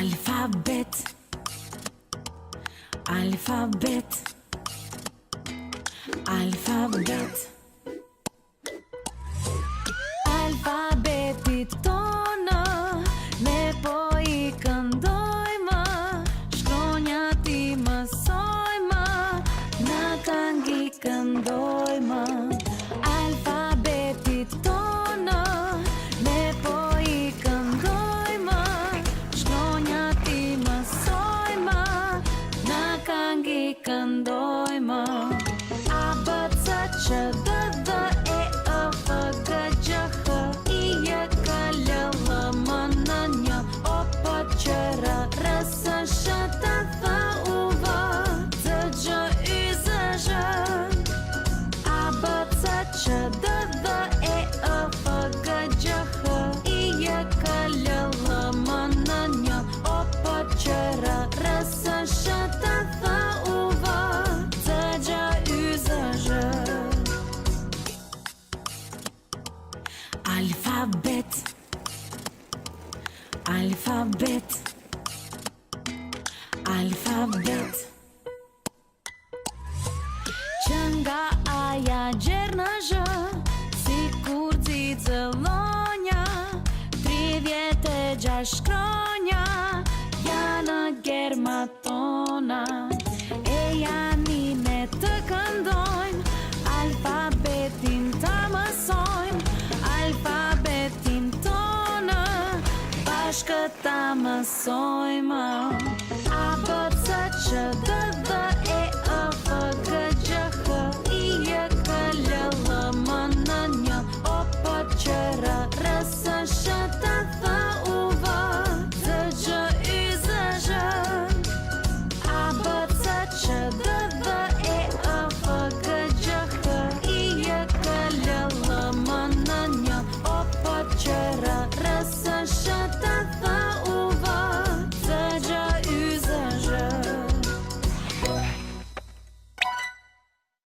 Alfabet, alfabet, alfabet. Alfabetit tonë ne po I këndojmë, shkronjat I mësojmë, në këngë I këndojmë. Alfabetit tonë ne po I këndojmë, shkronjat I mësojmë, në këngë I këndojmë. A, B, C, Q, D, D, E, F, G, G, H, I, J, K, L, M, N, Ň, O, P, Q, R, S, Š, T, Th, U, V, Z, Gj, Y, Z, Ž. A, B, C, Q, D, D, E, F, G, G, H, I, J, K, L, M, N, Ň, O, P, Q, R, S, Š, T, Th, U, V, Z, Gj, Y, Z, Ž. Alfabet, alfabet, alfabet. Që nga A-ja gjerë në Zh, si kur zicëllonja, 36 shkronja janë germa tona. E janë ne të këndojnë, alfabetin ta mësojnë, alfabetin tonë bashkë ta mësojmë. A, B, C, Q, D, D,